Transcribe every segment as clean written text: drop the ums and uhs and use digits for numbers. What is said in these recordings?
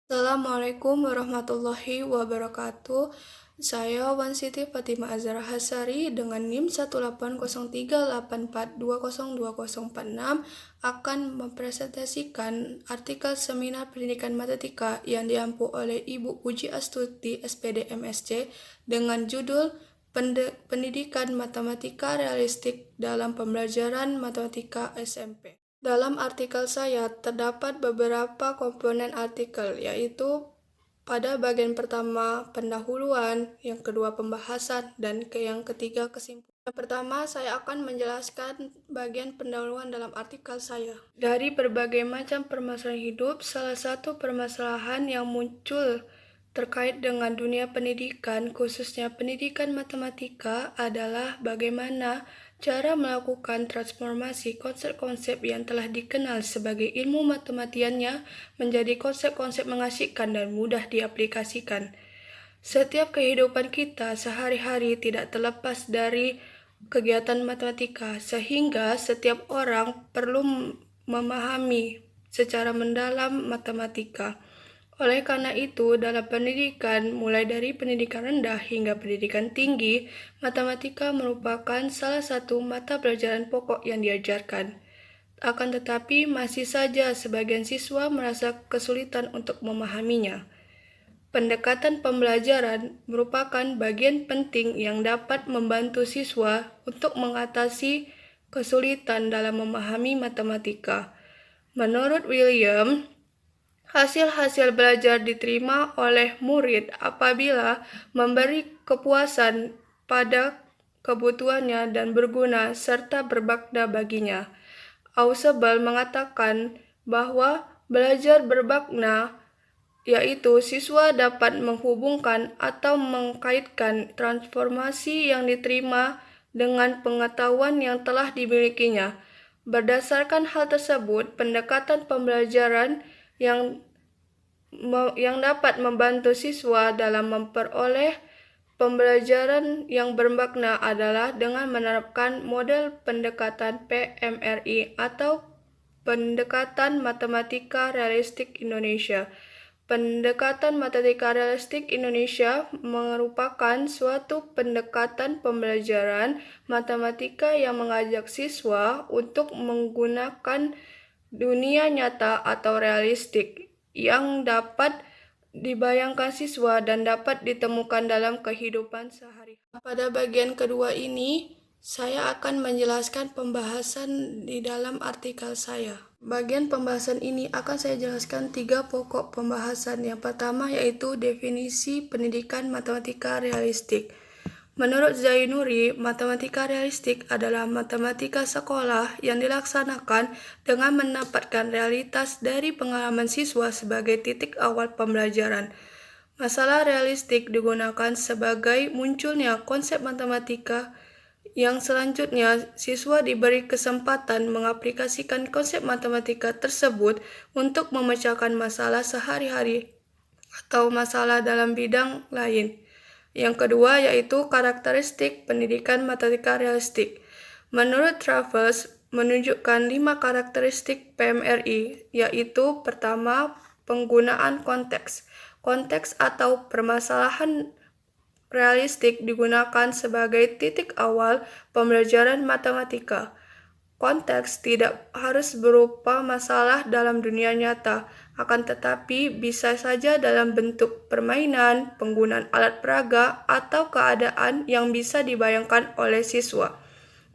Assalamualaikum warahmatullahi wabarakatuh. Saya Wansiti Fatimah Azhar Hasari dengan NIM 1803842020046 akan mempresentasikan artikel seminar pendidikan matematika yang diampu oleh Ibu Puji Astuti SPD MSc dengan judul Pendidikan Matematika Realistik dalam Pembelajaran Matematika SMP. Dalam artikel saya terdapat beberapa komponen artikel, yaitu pada bagian pertama pendahuluan, yang kedua pembahasan, dan yang ketiga kesimpulan. Yang pertama, saya akan menjelaskan bagian pendahuluan dalam artikel saya. Dari berbagai macam permasalahan hidup, salah satu permasalahan yang muncul terkait dengan dunia pendidikan, khususnya pendidikan matematika, adalah bagaimana cara melakukan transformasi konsep-konsep yang telah dikenal sebagai ilmu matematiannya menjadi konsep-konsep mengasihkan dan mudah diaplikasikan. Setiap kehidupan kita sehari-hari tidak terlepas dari kegiatan matematika, sehingga setiap orang perlu memahami secara mendalam matematika. Oleh karena itu, dalam pendidikan, mulai dari pendidikan rendah hingga pendidikan tinggi, matematika merupakan salah satu mata pelajaran pokok yang diajarkan. Akan tetapi, masih saja sebagian siswa merasa kesulitan untuk memahaminya. Pendekatan pembelajaran merupakan bagian penting yang dapat membantu siswa untuk mengatasi kesulitan dalam memahami matematika. Menurut William, hasil-hasil belajar diterima oleh murid apabila memberi kepuasan pada kebutuhannya dan berguna serta bermakna baginya. Ausubel mengatakan bahwa belajar bermakna yaitu siswa dapat menghubungkan atau mengkaitkan transformasi yang diterima dengan pengetahuan yang telah dimilikinya. Berdasarkan hal tersebut, pendekatan pembelajaran yang dapat membantu siswa dalam memperoleh pembelajaran yang bermakna adalah dengan menerapkan model pendekatan PMRI atau Pendekatan Matematika Realistik Indonesia. Pendekatan Matematika Realistik Indonesia merupakan suatu pendekatan pembelajaran matematika yang mengajak siswa untuk menggunakan dunia nyata atau realistik yang dapat dibayangkan siswa dan dapat ditemukan dalam kehidupan sehari-hari. Pada bagian kedua ini, saya akan menjelaskan pembahasan di dalam artikel saya. Bagian pembahasan ini akan saya jelaskan 3 pokok pembahasan. Yang pertama yaitu definisi pendidikan matematika realistik. Menurut Zainuri, matematika realistik adalah matematika sekolah yang dilaksanakan dengan menempatkan realitas dari pengalaman siswa sebagai titik awal pembelajaran. Masalah realistik digunakan sebagai munculnya konsep matematika yang selanjutnya siswa diberi kesempatan mengaplikasikan konsep matematika tersebut untuk memecahkan masalah sehari-hari atau masalah dalam bidang lain. Yang kedua yaitu karakteristik pendidikan matematika realistik. Menurut Travers, menunjukkan 5 karakteristik PMRI, yaitu pertama, penggunaan konteks. Konteks atau permasalahan realistik digunakan sebagai titik awal pembelajaran matematika. Konteks tidak harus berupa masalah dalam dunia nyata, akan tetapi bisa saja dalam bentuk permainan, penggunaan alat peraga, atau keadaan yang bisa dibayangkan oleh siswa.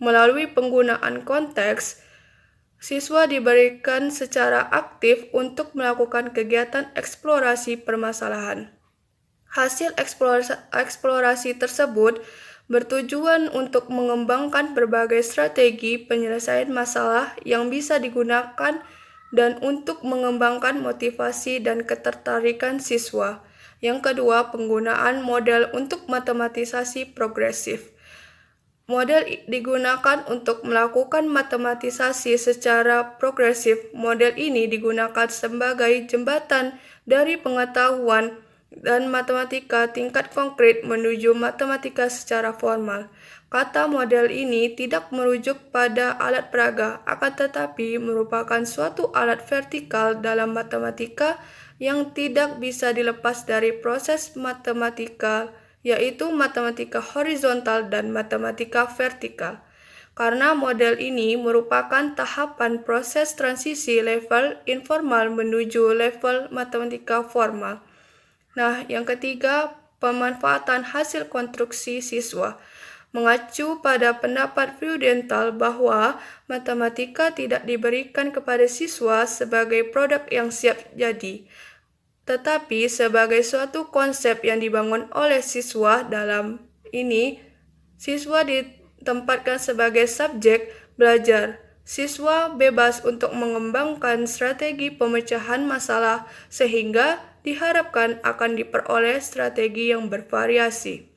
Melalui penggunaan konteks, siswa diberikan secara aktif untuk melakukan kegiatan eksplorasi permasalahan. Hasil eksplorasi tersebut bertujuan untuk mengembangkan berbagai strategi penyelesaian masalah yang bisa digunakan dan untuk mengembangkan motivasi dan ketertarikan siswa. Yang kedua, penggunaan model untuk matematisasi progresif. Model digunakan untuk melakukan matematisasi secara progresif. Model ini digunakan sebagai jembatan dari pengetahuan dan matematika tingkat konkret menuju matematika secara formal. Kata model ini tidak merujuk pada alat peraga, akan tetapi merupakan suatu alat vertikal dalam matematika yang tidak bisa dilepas dari proses matematika, yaitu matematika horizontal dan matematika vertikal. Karena model ini merupakan tahapan proses transisi level informal menuju level matematika formal. Nah, yang ketiga, pemanfaatan hasil konstruksi siswa. Mengacu pada pendapat Freudenthal bahwa matematika tidak diberikan kepada siswa sebagai produk yang siap jadi, tetapi sebagai suatu konsep yang dibangun oleh siswa. Dalam ini, siswa ditempatkan sebagai subjek belajar. Siswa bebas untuk mengembangkan strategi pemecahan masalah sehingga diharapkan akan diperoleh strategi yang bervariasi.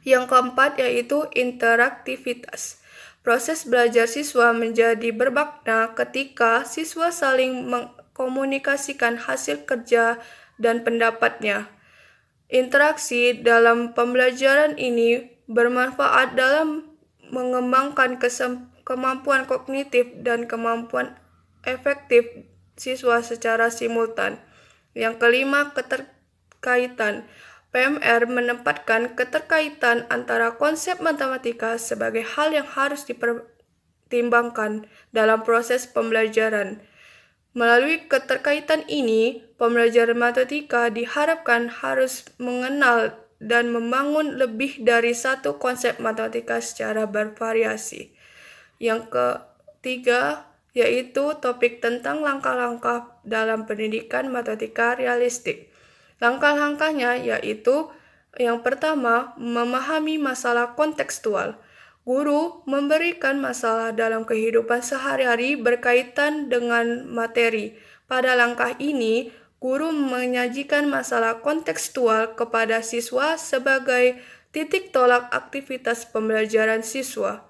Yang keempat yaitu interaktivitas. Proses belajar siswa menjadi bermakna ketika siswa saling mengkomunikasikan hasil kerja dan pendapatnya. Interaksi dalam pembelajaran ini bermanfaat dalam mengembangkan kemampuan kognitif dan kemampuan efektif siswa secara simultan. Yang kelima, keterkaitan. PMR menempatkan keterkaitan antara konsep matematika sebagai hal yang harus dipertimbangkan dalam proses pembelajaran. Melalui keterkaitan ini, pembelajaran matematika diharapkan harus mengenal dan membangun lebih dari satu konsep matematika secara bervariasi. Yang ketiga, yaitu topik tentang langkah-langkah dalam pendidikan matematika realistik. Langkah-langkahnya yaitu yang pertama, memahami masalah kontekstual. Guru memberikan masalah dalam kehidupan sehari-hari berkaitan dengan materi. Pada langkah ini, guru menyajikan masalah kontekstual kepada siswa sebagai titik tolak aktivitas pembelajaran siswa.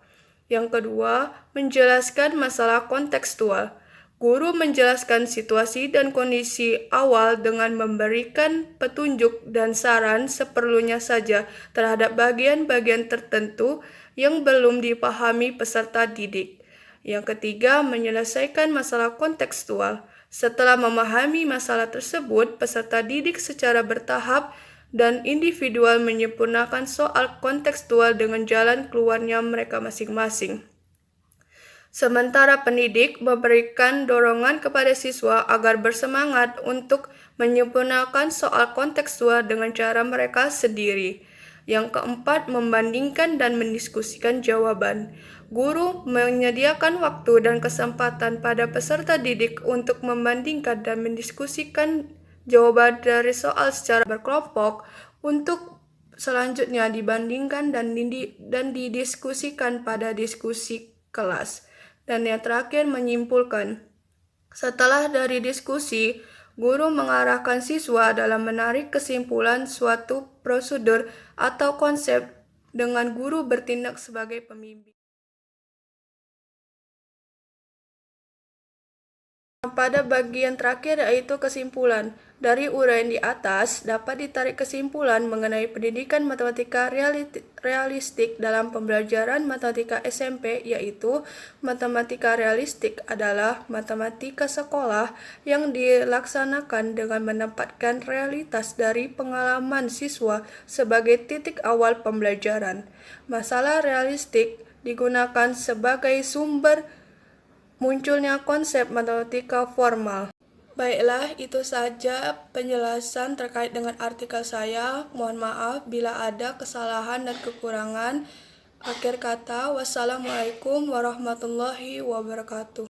Yang kedua, menjelaskan masalah kontekstual. Guru menjelaskan situasi dan kondisi awal dengan memberikan petunjuk dan saran seperlunya saja terhadap bagian-bagian tertentu yang belum dipahami peserta didik. Yang ketiga, menyelesaikan masalah kontekstual. Setelah memahami masalah tersebut, peserta didik secara bertahap dan individual menyempurnakan soal kontekstual dengan jalan keluarnya mereka masing-masing. Sementara pendidik memberikan dorongan kepada siswa agar bersemangat untuk menyempurnakan soal kontekstual dengan cara mereka sendiri. Yang keempat, membandingkan dan mendiskusikan jawaban. Guru menyediakan waktu dan kesempatan pada peserta didik untuk membandingkan dan mendiskusikan jawaban dari soal secara berkelompok untuk selanjutnya dibandingkan dan didiskusikan pada diskusi kelas. Dan yang terakhir, menyimpulkan. Setelah dari diskusi, guru mengarahkan siswa dalam menarik kesimpulan suatu prosedur atau konsep dengan guru bertindak sebagai pembimbing. Pada bagian terakhir yaitu kesimpulan. Dari uraian di atas dapat ditarik kesimpulan mengenai pendidikan matematika realistik dalam pembelajaran matematika SMP, yaitu matematika realistik adalah matematika sekolah yang dilaksanakan dengan menempatkan realitas dari pengalaman siswa sebagai titik awal pembelajaran. Masalah realistik digunakan sebagai sumber munculnya konsep matematika formal. Baiklah, itu saja penjelasan terkait dengan artikel saya. Mohon maaf bila ada kesalahan dan kekurangan. Akhir kata, wassalamualaikum warahmatullahi wabarakatuh.